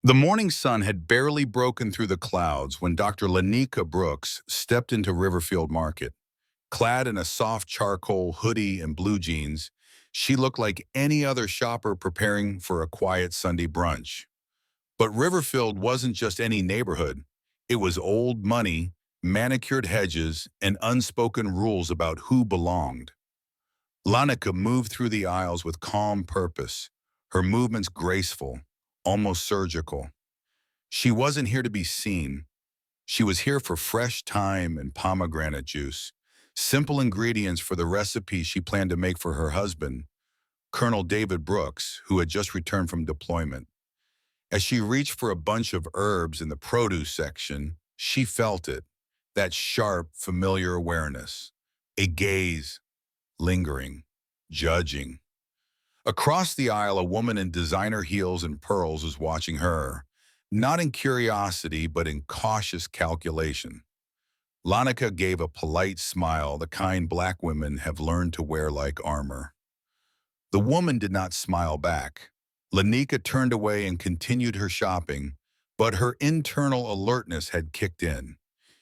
The morning sun had barely broken through the clouds when Dr. Lanika Brooks stepped into Riverfield Market. Clad in a soft charcoal hoodie and blue jeans, she looked like any other shopper preparing for a quiet Sunday brunch. But Riverfield wasn't just any neighborhood. It was old money, manicured hedges, and unspoken rules about who belonged. Lanika moved through the aisles with calm purpose, her movements graceful, almost surgical. She wasn't here to be seen. She was here for fresh thyme and pomegranate juice, simple ingredients for the recipe she planned to make for her husband, Colonel David Brooks, who had just returned from deployment. As she reached for a bunch of herbs in the produce section, she felt it, that sharp, familiar awareness, a gaze, lingering, judging. Across the aisle, a woman in designer heels and pearls was watching her, not in curiosity, but in cautious calculation. Lanika gave a polite smile, the kind black women have learned to wear like armor. The woman did not smile back. Lanika turned away and continued her shopping, but her internal alertness had kicked in.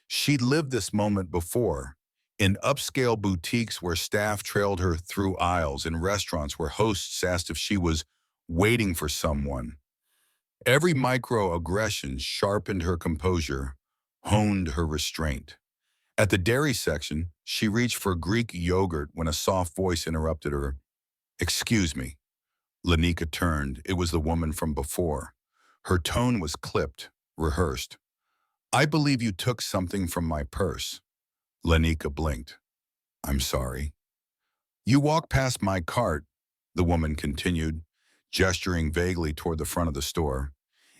She'd lived this moment before, in upscale boutiques where staff trailed her through aisles, in restaurants where hosts asked if she was waiting for someone. Every microaggression sharpened her composure, honed her restraint. At the dairy section, she reached for Greek yogurt when a soft voice interrupted her. "Excuse me." Lanika turned. It was the woman from before. Her tone was clipped, rehearsed. "I believe you took something from my purse." Lanika blinked. "I'm sorry." "You walked past my cart," the woman continued, gesturing vaguely toward the front of the store.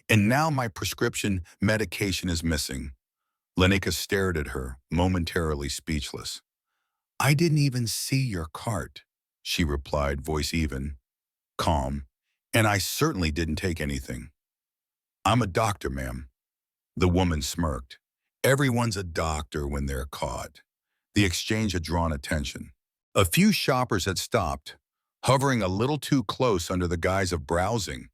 "And now my prescription medication is missing." Lanika stared at her, momentarily speechless. "I didn't even see your cart," she replied, voice even, calm. "And I certainly didn't take anything." "I'm a doctor, ma'am." The woman smirked. Everyone's a doctor when they're caught. The exchange had drawn attention. A few shoppers had stopped, hovering a little too close under the guise of browsing.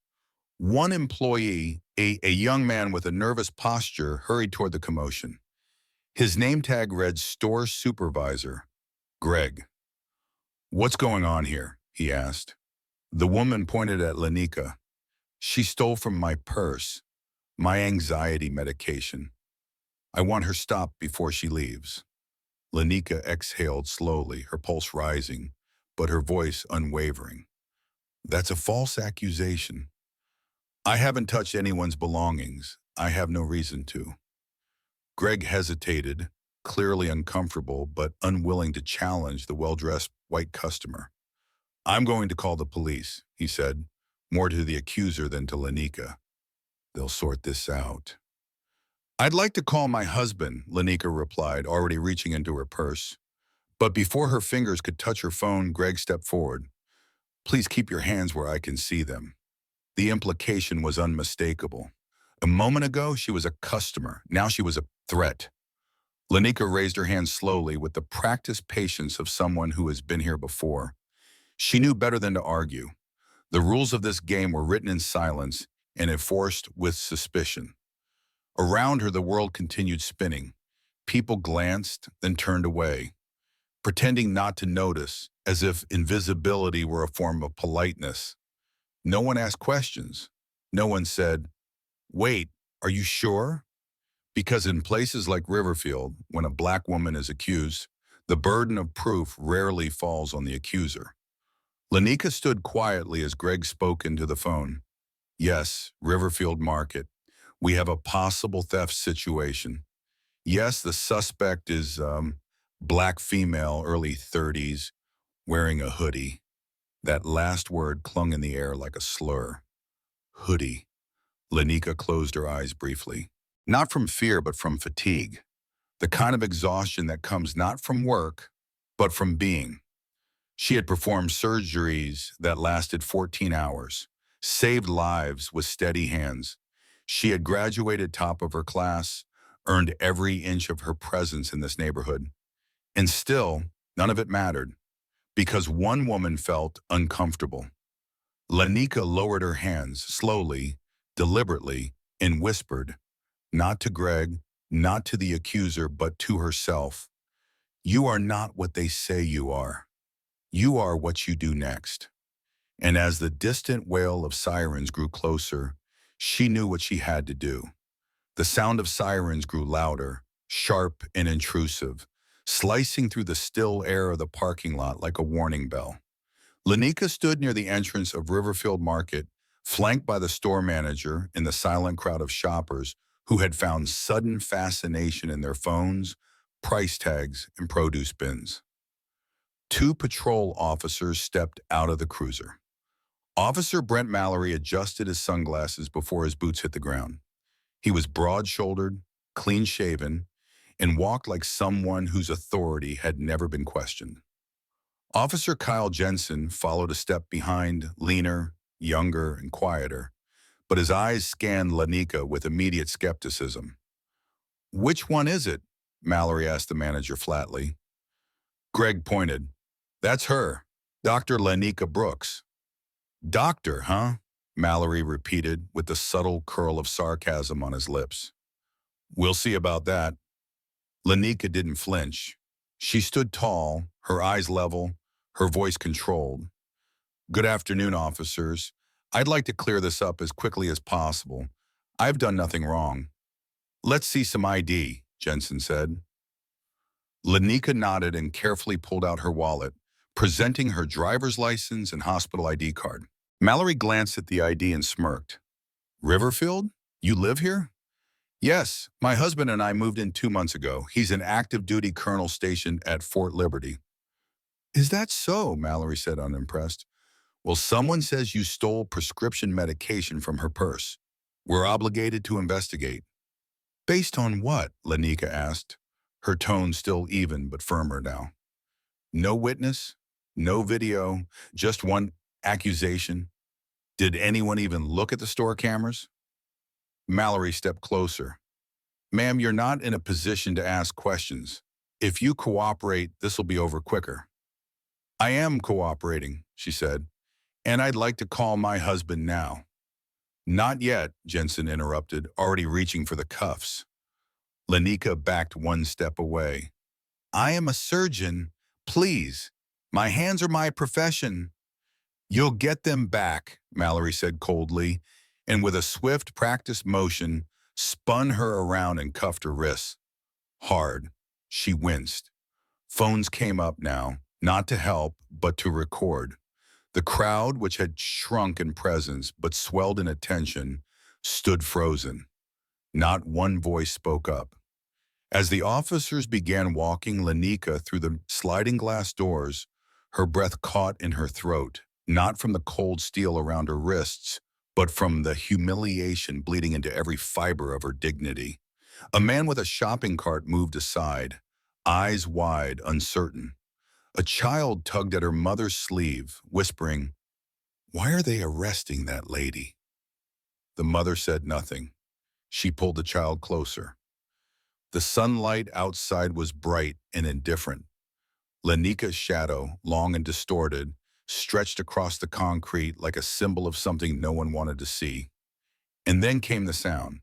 One employee, a young man with a nervous posture, hurried toward the commotion. His name tag read Store Supervisor, Greg. "What's going on here?" he asked. The woman pointed at Lanika. "She stole from my purse, my anxiety medication. I want her stopped before she leaves." Lanika exhaled slowly, her pulse rising, but her voice unwavering. "That's a false accusation. I haven't touched anyone's belongings. I have no reason to." Greg hesitated, clearly uncomfortable but unwilling to challenge the well-dressed white customer. "I'm going to call the police," he said, more to the accuser than to Lanika. "They'll sort this out." "I'd like to call my husband," Lanika replied, already reaching into her purse. But before her fingers could touch her phone, Greg stepped forward. "Please keep your hands where I can see them." The implication was unmistakable. A moment ago, she was a customer. Now she was a threat. Lanika raised her hands slowly with the practiced patience of someone who has been here before. She knew better than to argue. The rules of this game were written in silence and enforced with suspicion. Around her, the world continued spinning. People glanced, then turned away, pretending not to notice, as if invisibility were a form of politeness. No one asked questions. No one said, "Wait, are you sure?" Because in places like Riverfield, when a black woman is accused, the burden of proof rarely falls on the accuser. Lanika stood quietly as Greg spoke into the phone. "Yes, Riverfield Market. We have a possible theft situation. Yes, the suspect is black female, early 30s, wearing a hoodie." That last word clung in the air like a slur. Hoodie. Lanika closed her eyes briefly. Not from fear, but from fatigue. The kind of exhaustion that comes not from work, but from being. She had performed surgeries that lasted 14 hours, saved lives with steady hands. She had graduated top of her class, earned every inch of her presence in this neighborhood. And still, none of it mattered, because one woman felt uncomfortable. Lanika lowered her hands, slowly, deliberately, and whispered, not to Greg, not to the accuser, but to herself. You are not what they say you are. You are what you do next. And as the distant wail of sirens grew closer, she knew what she had to do. The sound of sirens grew louder, sharp and intrusive, slicing through the still air of the parking lot like a warning bell. Lanika stood near the entrance of Riverfield Market, flanked by the store manager and the silent crowd of shoppers who had found sudden fascination in their phones, price tags, and produce bins. Two patrol officers stepped out of the cruiser. Officer Brent Mallory adjusted his sunglasses before his boots hit the ground. He was broad-shouldered, clean-shaven, and walked like someone whose authority had never been questioned. Officer Kyle Jensen followed a step behind, leaner, younger, and quieter, but his eyes scanned Lanika with immediate skepticism. "Which one is it?" Mallory asked the manager flatly. Greg pointed. "That's her, Dr. Lanika Brooks." "Doctor, huh?" Mallory repeated with the subtle curl of sarcasm on his lips. "We'll see about that." Lanika didn't flinch. She stood tall, her eyes level, her voice controlled. "Good afternoon, officers. I'd like to clear this up as quickly as possible. I've done nothing wrong." "Let's see some ID," Jensen said. Lanika nodded and carefully pulled out her wallet, presenting her driver's license and hospital ID card. Mallory glanced at the ID and smirked. "Riverfield? You live here?" "Yes, my husband and I moved in 2 months ago. He's an active duty colonel stationed at Fort Liberty." "Is that so?" Mallory said, unimpressed. "Well, someone says you stole prescription medication from her purse. We're obligated to investigate." "Based on what?" Lanika asked, her tone still even but firmer now. "No witness, no video, just one accusation. Did anyone even look at the store cameras?" Mallory stepped closer. "Ma'am, you're not in a position to ask questions. If you cooperate, this'll be over quicker." "I am cooperating," she said, "and I'd like to call my husband now." "Not yet," Jensen interrupted, already reaching for the cuffs. Lanika backed one step away. "I am a surgeon. Please. My hands are my profession." "You'll get them back," Mallory said coldly, and with a swift, practiced motion, spun her around and cuffed her wrists. Hard. She winced. Phones came up now, not to help, but to record. The crowd, which had shrunk in presence but swelled in attention, stood frozen. Not one voice spoke up. As the officers began walking Lanika through the sliding glass doors, her breath caught in her throat, not from the cold steel around her wrists, but from the humiliation bleeding into every fiber of her dignity. A man with a shopping cart moved aside, eyes wide, uncertain. A child tugged at her mother's sleeve, whispering, "Why are they arresting that lady?" The mother said nothing. She pulled the child closer. The sunlight outside was bright and indifferent. Lanika's shadow, long and distorted, stretched across the concrete like a symbol of something no one wanted to see. And then came the sound.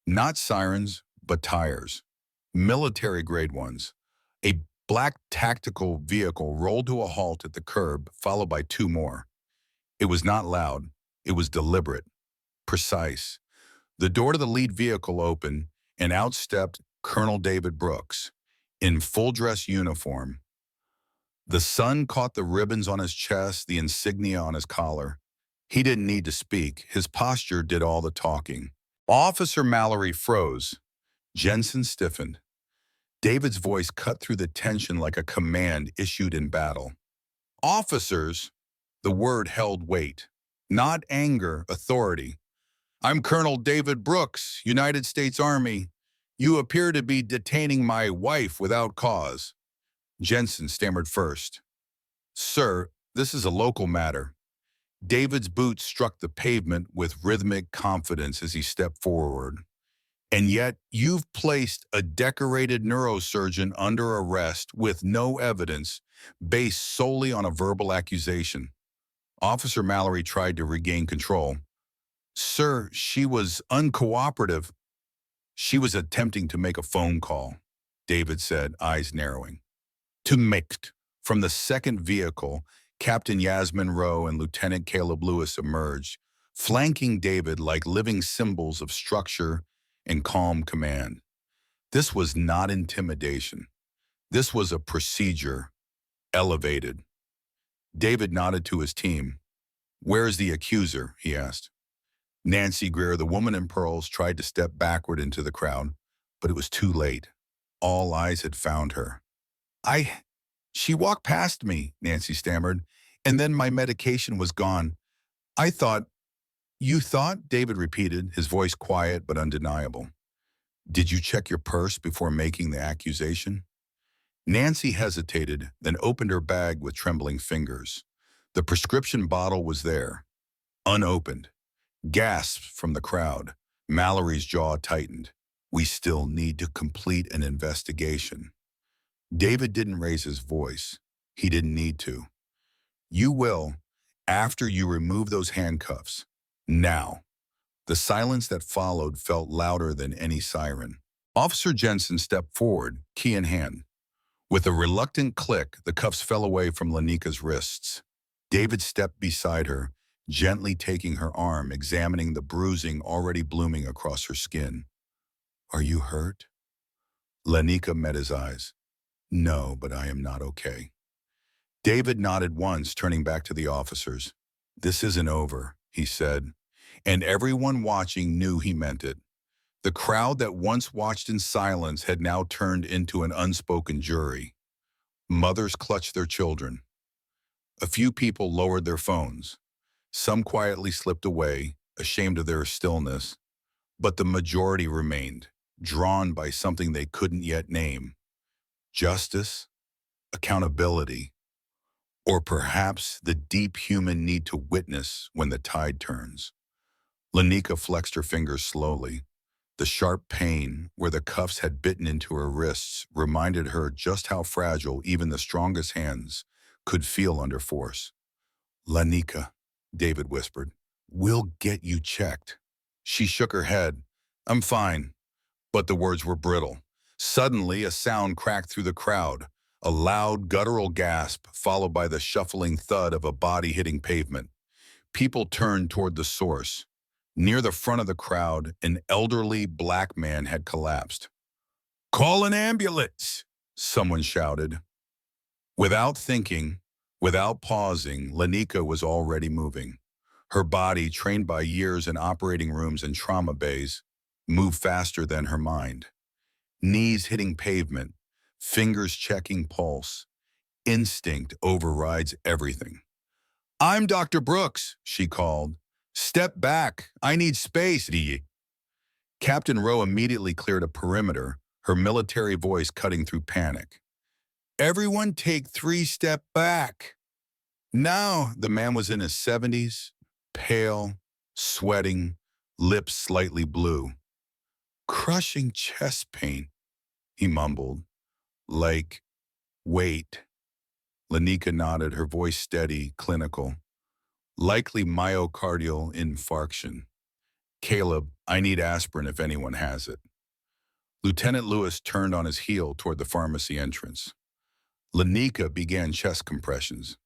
Not sirens, but tires. Military-grade ones. A black tactical vehicle rolled to a halt at the curb, followed by two more. It was not loud. It was deliberate, precise. The door to the lead vehicle opened, and out stepped Colonel David Brooks, in full-dress uniform. The sun caught the ribbons on his chest, the insignia on his collar. He didn't need to speak. His posture did all the talking. Officer Mallory froze. Jensen stiffened. David's voice cut through the tension like a command issued in battle. "Officers!" The word held weight. Not anger, authority. "I'm Colonel David Brooks, United States Army. You appear to be detaining my wife without cause." Jensen stammered first. "Sir, this is a local matter." David's boots struck the pavement with rhythmic confidence as he stepped forward. "And yet you've placed a decorated neurosurgeon under arrest with no evidence, based solely on a verbal accusation." Officer Mallory tried to regain control. Sir, she was uncooperative. She was attempting to make a phone call, David said, eyes narrowing. To make. From the second vehicle, Captain Yasmin Rowe and Lieutenant Caleb Lewis emerged, flanking David like living symbols of structure and calm command. This was not intimidation. This was a procedure, elevated. David nodded to his team. "Where is the accuser?" he asked. Nancy Greer, the woman in pearls, tried to step backward into the crowd, but it was too late. All eyes had found her. She walked past me," Nancy stammered, "and then my medication was gone. I thought—" "You thought?" David repeated, his voice quiet but undeniable. "Did you check your purse before making the accusation?" Nancy hesitated, then opened her bag with trembling fingers. The prescription bottle was there, unopened. Gasps from the crowd. Mallory's jaw tightened. "We still need to complete an investigation." David didn't raise his voice. He didn't need to. "You will, after you remove those handcuffs. Now." The silence that followed felt louder than any siren. Officer Jensen stepped forward, key in hand. With a reluctant click, the cuffs fell away from Lanika's wrists. David stepped beside her, gently taking her arm, examining the bruising already blooming across her skin. "Are you hurt?" Lanika met his eyes. "No, but I am not okay." David nodded once, turning back to the officers. "This isn't over," he said, and everyone watching knew he meant it. The crowd that once watched in silence had now turned into an unspoken jury. Mothers clutched their children. A few people lowered their phones. Some quietly slipped away, ashamed of their stillness, but the majority remained, drawn by something they couldn't yet name. Justice, accountability, or perhaps the deep human need to witness when the tide turns. Lanika flexed her fingers slowly. The sharp pain, where the cuffs had bitten into her wrists, reminded her just how fragile even the strongest hands could feel under force. "Lanika," David whispered, "we'll get you checked." She shook her head. "I'm fine." But the words were brittle. Suddenly, a sound cracked through the crowd, a loud, guttural gasp, followed by the shuffling thud of a body hitting pavement. People turned toward the source. Near the front of the crowd, an elderly black man had collapsed. "Call an ambulance!" someone shouted. Without thinking, without pausing, Lanika was already moving. Her body, trained by years in operating rooms and trauma bays, moved faster than her mind. Knees hitting pavement, fingers checking pulse. Instinct overrides everything. "I'm Dr. Brooks," she called. "Step back. I need space." Captain Rowe immediately cleared a perimeter, her military voice cutting through panic. "Everyone take 3 step back." Now, the man was in his 70s, pale, sweating, lips slightly blue. "Crushing chest pain," he mumbled. "Like, wait." Lanika nodded, her voice steady, clinical. "Likely myocardial infarction. Caleb, I need aspirin if anyone has it." Lieutenant Lewis turned on his heel toward the pharmacy entrance. Lanika began chest compressions.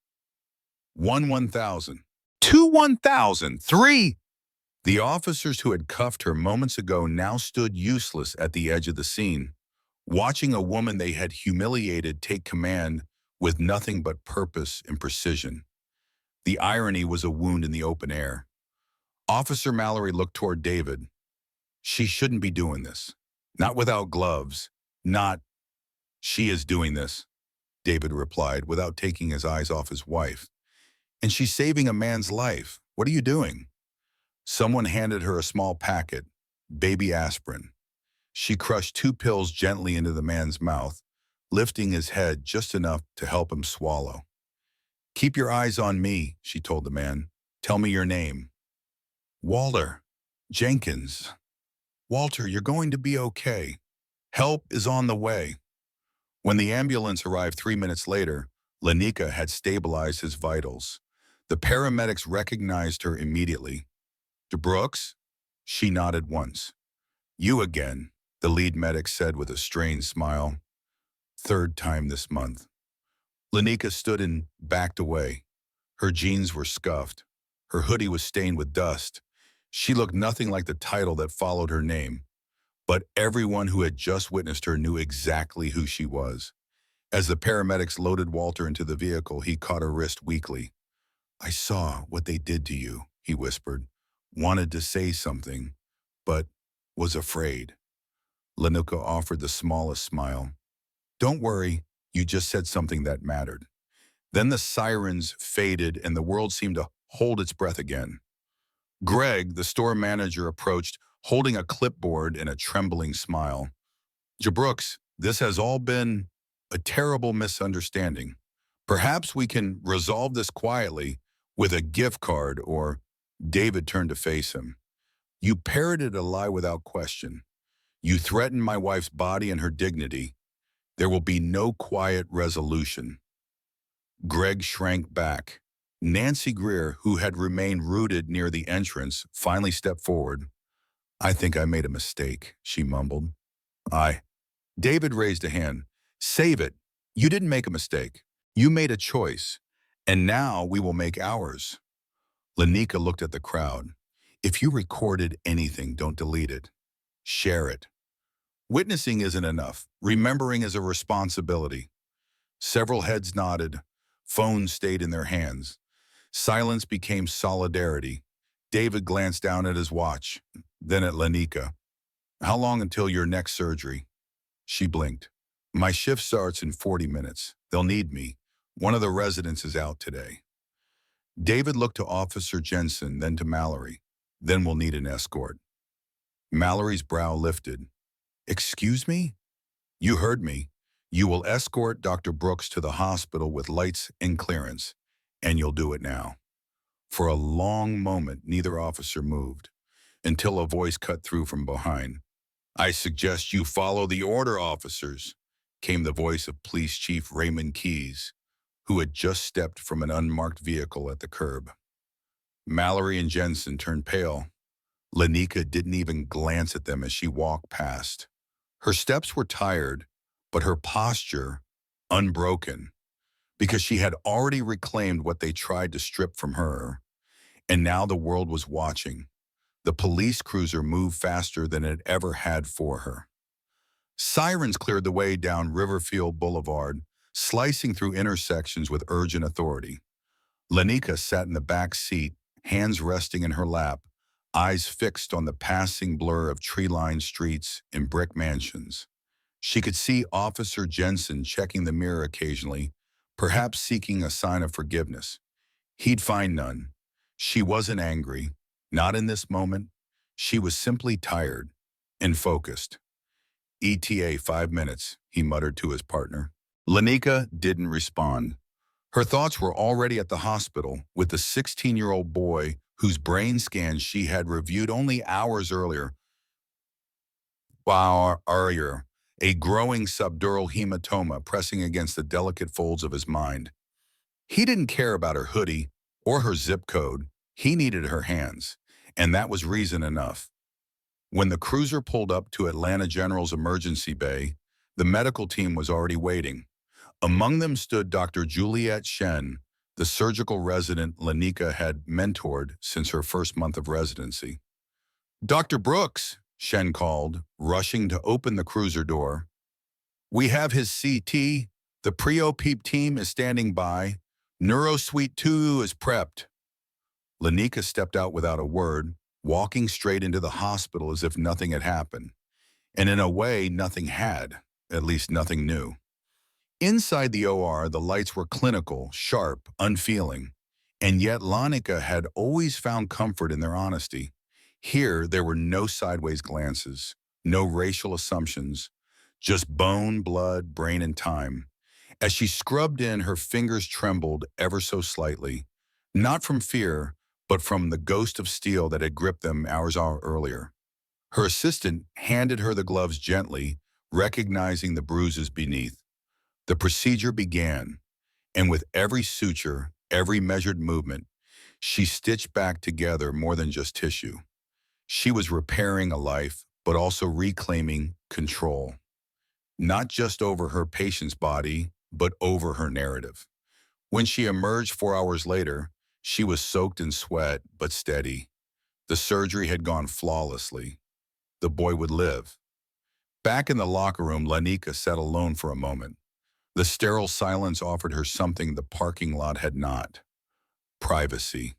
1,000. 2, 1,000. 3. The officers who had cuffed her moments ago now stood useless at the edge of the scene, watching a woman they had humiliated take command with nothing but purpose and precision. The irony was a wound in the open air. Officer Mallory looked toward David. "She shouldn't be doing this. Not without gloves. Not—" "She is doing this," David replied without taking his eyes off his wife. "And she's saving a man's life. What are you doing?" Someone handed her a small packet, baby aspirin. She crushed 2 pills gently into the man's mouth, lifting his head just enough to help him swallow. "Keep your eyes on me," she told the man. "Tell me your name." "Walter. Jenkins." "Walter, you're going to be okay. Help is on the way." When the ambulance arrived 3 minutes later, Lanika had stabilized his vitals. The paramedics recognized her immediately. Brooks? She nodded once. You again, the lead medic said with a strained smile. Third time this month. Lanika stood and backed away. Her jeans were scuffed. Her hoodie was stained with dust. She looked nothing like the title that followed her name. But everyone who had just witnessed her knew exactly who she was. As the paramedics loaded Walter into the vehicle, he caught her wrist weakly. I saw what they did to you, he whispered. Wanted to say something, but was afraid. Lanika offered the smallest smile. Don't worry, you just said something that mattered. Then the sirens faded and the world seemed to hold its breath again. Greg, the store manager, approached, holding a clipboard and a trembling smile. Brooks, this has all been a terrible misunderstanding. Perhaps we can resolve this quietly with a gift card or David turned to face him. You parroted a lie without question. You threatened my wife's body and her dignity. There will be no quiet resolution. Greg shrank back. Nancy Greer, who had remained rooted near the entrance, finally stepped forward. I think I made a mistake, she mumbled. David raised a hand. Save it. You didn't make a mistake. You made a choice. And now we will make ours. Lanika looked at the crowd. If you recorded anything, don't delete it. Share it. Witnessing isn't enough. Remembering is a responsibility. Several heads nodded. Phones stayed in their hands. Silence became solidarity. David glanced down at his watch, then at Lanika. How long until your next surgery? She blinked. My shift starts in 40 minutes. They'll need me. One of the residents is out today. David looked to Officer Jensen, then to Mallory. Then we'll need an escort. Mallory's brow lifted. Excuse me? You heard me. You will escort Dr. Brooks to the hospital with lights and clearance, and you'll do it now. For a long moment, neither officer moved, until a voice cut through from behind. I suggest you follow the order, officers, came the voice of Police Chief Raymond Keyes, who had just stepped from an unmarked vehicle at the curb. Mallory and Jensen turned pale. Lanika didn't even glance at them as she walked past. Her steps were tired, but her posture unbroken, because she had already reclaimed what they tried to strip from her. And now the world was watching. The police cruiser moved faster than it ever had for her. Sirens cleared the way down Riverfield Boulevard, slicing through intersections with urgent authority. Lanika sat in the back seat, hands resting in her lap, eyes fixed on the passing blur of tree-lined streets and brick mansions. She could see Officer Jensen checking the mirror occasionally, perhaps seeking a sign of forgiveness. He'd find none. She wasn't angry, not in this moment. She was simply tired and focused. ETA 5 minutes, he muttered to his partner. Lanika didn't respond. Her thoughts were already at the hospital with the 16-year-old boy whose brain scans she had reviewed only hours earlier. A growing subdural hematoma pressing against the delicate folds of his mind. He didn't care about her hoodie or her zip code. He needed her hands, and that was reason enough. When the cruiser pulled up to Atlanta General's emergency bay, the medical team was already waiting. Among them stood Dr. Juliette Shen, the surgical resident Lanika had mentored since her first month of residency. Dr. Brooks, Shen called, rushing to open the cruiser door. We have his CT. The pre-op team is standing by. NeuroSuite 2 is prepped. Lanika stepped out without a word, walking straight into the hospital as if nothing had happened. And in a way, nothing had, at least nothing new. Inside the OR, the lights were clinical, sharp, unfeeling. And yet Lanika had always found comfort in their honesty. Here, there were no sideways glances, no racial assumptions, just bone, blood, brain, and time. As she scrubbed in, her fingers trembled ever so slightly, not from fear, but from the ghost of steel that had gripped them hours earlier. Her assistant handed her the gloves gently, recognizing the bruises beneath. The procedure began, and with every suture, every measured movement, she stitched back together more than just tissue. She was repairing a life, but also reclaiming control, not just over her patient's body, but over her narrative. When she emerged 4 hours later, she was soaked in sweat, but steady. The surgery had gone flawlessly. The boy would live. Back in the locker room, Lanika sat alone for a moment. The sterile silence offered her something the parking lot had not: privacy.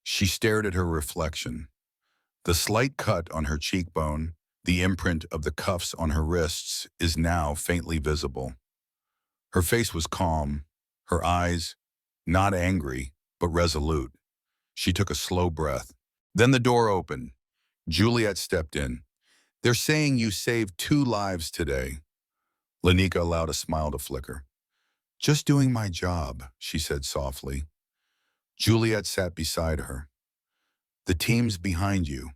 She stared at her reflection. The slight cut on her cheekbone, the imprint of the cuffs on her wrists, is now faintly visible. Her face was calm, her eyes not angry, but resolute. She took a slow breath. Then the door opened. Juliet stepped in. "They're saying you saved 2 lives today." Lanika allowed a smile to flicker. "Just doing my job," she said softly. Juliet sat beside her. "The team's behind you.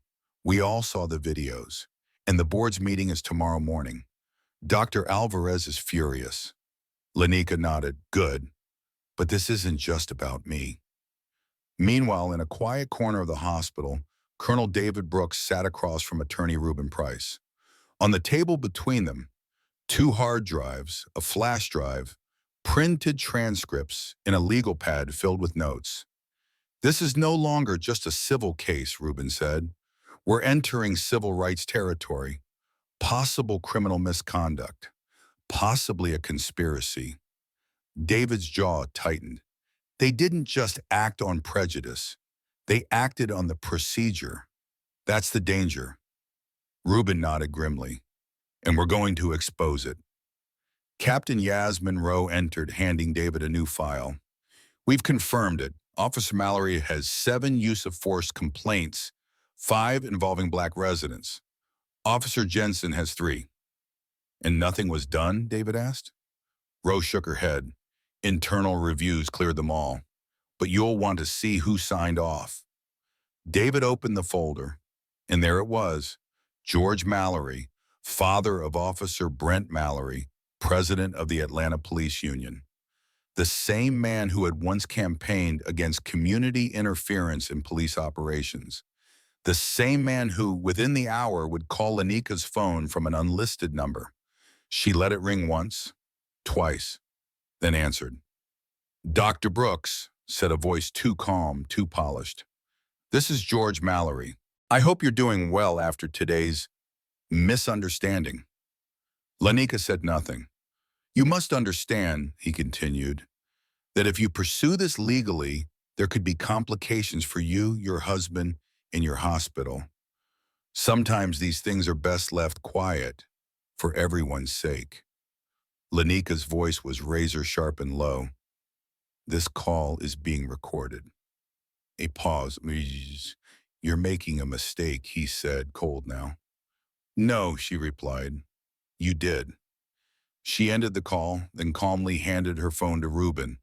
We all saw the videos. And the board's meeting is tomorrow morning. Dr. Alvarez is furious." Lanika nodded. "Good. But this isn't just about me." Meanwhile, in a quiet corner of the hospital, Colonel David Brooks sat across from Attorney Reuben Price. On the table between them, 2 hard drives, a flash drive, printed transcripts, and a legal pad filled with notes. "This is no longer just a civil case," Reuben said. "We're entering civil rights territory. Possible criminal misconduct. Possibly a conspiracy." David's jaw tightened. They didn't just act on prejudice. They acted on the procedure. That's the danger. Reuben nodded grimly. "And we're going to expose it." Captain Yaz Monroe entered, handing David a new file. "We've confirmed it. Officer Mallory has 7 use-of-force complaints, 5 involving black residents. Officer Jensen has 3. "And nothing was done?" David asked. Rose shook her head. "Internal reviews cleared them all. But you'll want to see who signed off." David opened the folder, and there it was: George Mallory, father of Officer Brent Mallory, president of the Atlanta Police Union. The same man who had once campaigned against community interference in police operations. The same man who, within the hour, would call Lanika's phone from an unlisted number. She let it ring once, twice, then answered. "Dr. Brooks," said a voice too calm, too polished. "This is George Mallory. I hope you're doing well after today's misunderstanding." Lanika said nothing. "You must understand," he continued, "that if you pursue this legally, there could be complications for you, your husband, and your hospital. Sometimes these things are best left quiet, for everyone's sake." Lanika's voice was razor-sharp and low. "This call is being recorded." A pause. "You're making a mistake," he said, cold now. "No," she replied. "You did." She ended the call, then calmly handed her phone to Reuben.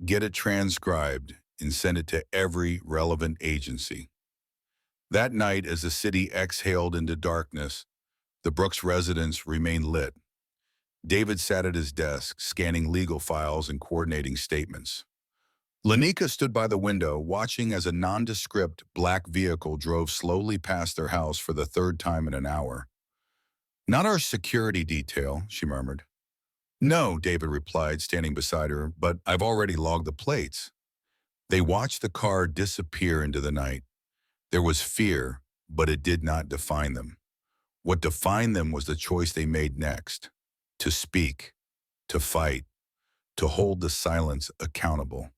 "Get it transcribed and send it to every relevant agency." That night, as the city exhaled into darkness, the Brooks residence remained lit. David sat at his desk, scanning legal files and coordinating statements. Lanika stood by the window, watching as a nondescript black vehicle drove slowly past their house for the 3rd time in an hour. "Not our security detail," she murmured. "No," David replied, standing beside her, "but I've already logged the plates." They watched the car disappear into the night. There was fear, but it did not define them. What defined them was the choice they made next: to speak, to fight, to hold the silence accountable.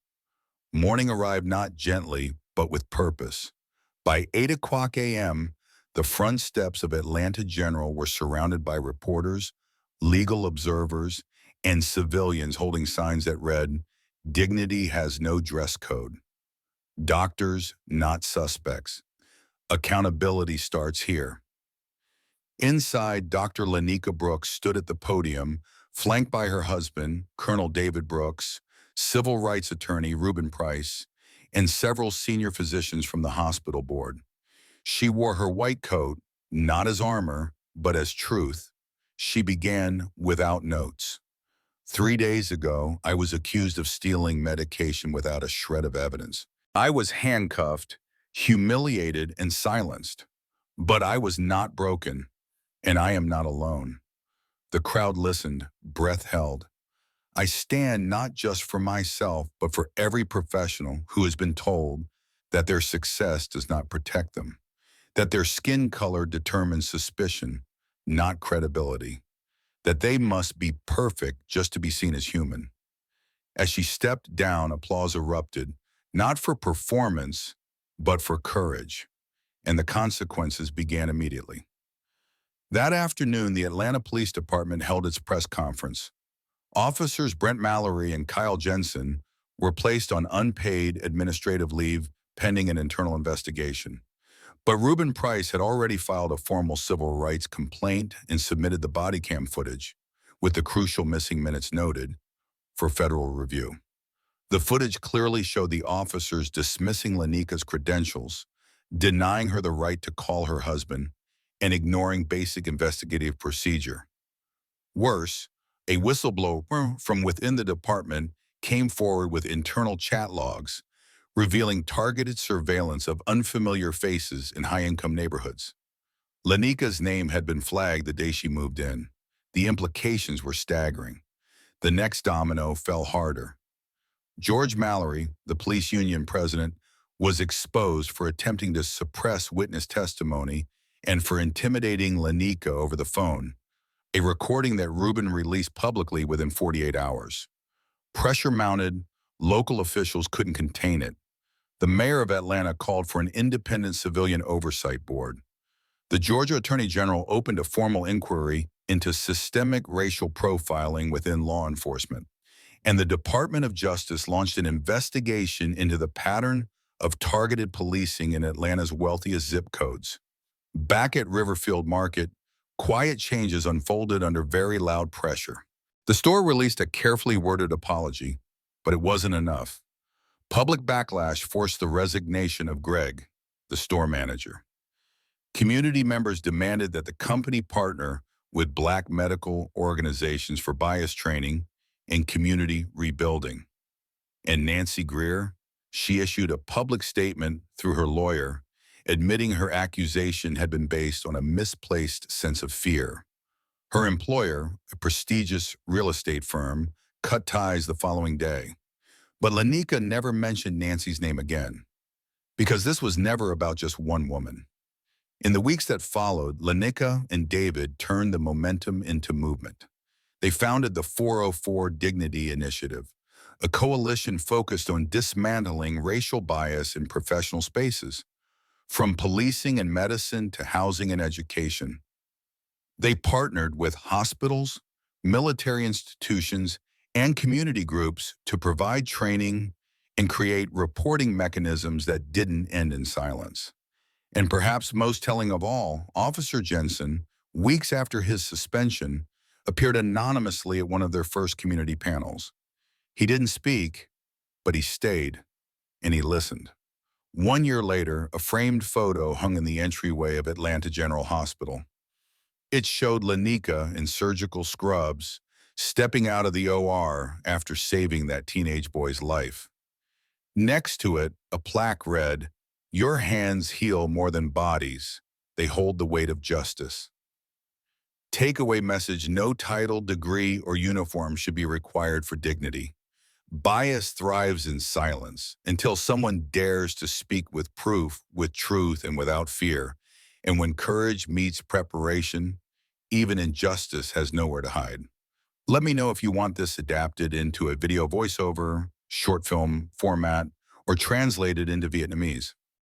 Morning arrived not gently, but with purpose. By 8 o'clock a.m., the front steps of Atlanta General were surrounded by reporters, legal observers, and civilians holding signs that read, "Dignity has no dress code. Doctors, not suspects. Accountability starts here." Inside, Dr. Lanika Brooks stood at the podium, flanked by her husband, Colonel David Brooks, civil rights attorney Reuben Price, and several senior physicians from the hospital board. She wore her white coat, not as armor, but as truth. She began without notes. "3 days ago, I was accused of stealing medication without a shred of evidence. I was handcuffed, humiliated, and silenced. But I was not broken, and I am not alone. The crowd listened, breath held. I stand not just for myself, but for every professional who has been told that their success does not protect them, that their skin color determines suspicion, not credibility, that they must be perfect just to be seen as human. As she stepped down, applause erupted, not for performance, but for courage, and the consequences began immediately. That afternoon, the Atlanta Police Department held its press conference. Officers Brent Mallory and Kyle Jensen were placed on unpaid administrative leave pending an internal investigation. But Reuben Price had already filed a formal civil rights complaint and submitted the body cam footage, with the crucial missing minutes noted, for federal review. The footage clearly showed the officers dismissing Lanika's credentials, denying her the right to call her husband, and ignoring basic investigative procedure. Worse, a whistleblower from within the department came forward with internal chat logs, revealing targeted surveillance of unfamiliar faces in high-income neighborhoods. Lanika's name had been flagged the day she moved in. The implications were staggering. The next domino fell harder. George Mallory, the police union president, was exposed for attempting to suppress witness testimony and for intimidating Lanika over the phone, a recording that Reuben released publicly within 48 hours. Pressure mounted, local officials couldn't contain it. The mayor of Atlanta called for an independent civilian oversight board. The Georgia Attorney General opened a formal inquiry into systemic racial profiling within law enforcement, and the Department of Justice launched an investigation into the pattern of targeted policing in Atlanta's wealthiest zip codes. Back at Riverfield Market, quiet changes unfolded under very loud pressure. The store released a carefully worded apology, but it wasn't enough. Public backlash forced the resignation of Greg, the store manager. Community members demanded that the company partner with Black medical organizations for bias training and community rebuilding. And Nancy Greer, she issued a public statement through her lawyer, admitting her accusation had been based on a misplaced sense of fear. Her employer, a prestigious real estate firm, cut ties the following day. But Lanika never mentioned Nancy's name again, because this was never about just one woman. In the weeks that followed, Lanika and David turned the momentum into movement. They founded the 404 Dignity Initiative, a coalition focused on dismantling racial bias in professional spaces, from policing and medicine to housing and education. They partnered with hospitals, military institutions, and community groups to provide training and create reporting mechanisms that didn't end in silence. And perhaps most telling of all, Officer Jensen, weeks after his suspension, appeared anonymously at one of their first community panels. He didn't speak, but he stayed, and he listened. 1 year later, a framed photo hung in the entryway of Atlanta General Hospital. It showed Lanika in surgical scrubs, stepping out of the OR after saving that teenage boy's life. Next to it, a plaque read, "Your hands heal more than bodies. They hold the weight of justice." Takeaway message: no title, degree, or uniform should be required for dignity. Bias thrives in silence until someone dares to speak with proof, with truth, and without fear. And when courage meets preparation, even injustice has nowhere to hide. Let me know if you want this adapted into a video voiceover, short film format, or translated into Vietnamese.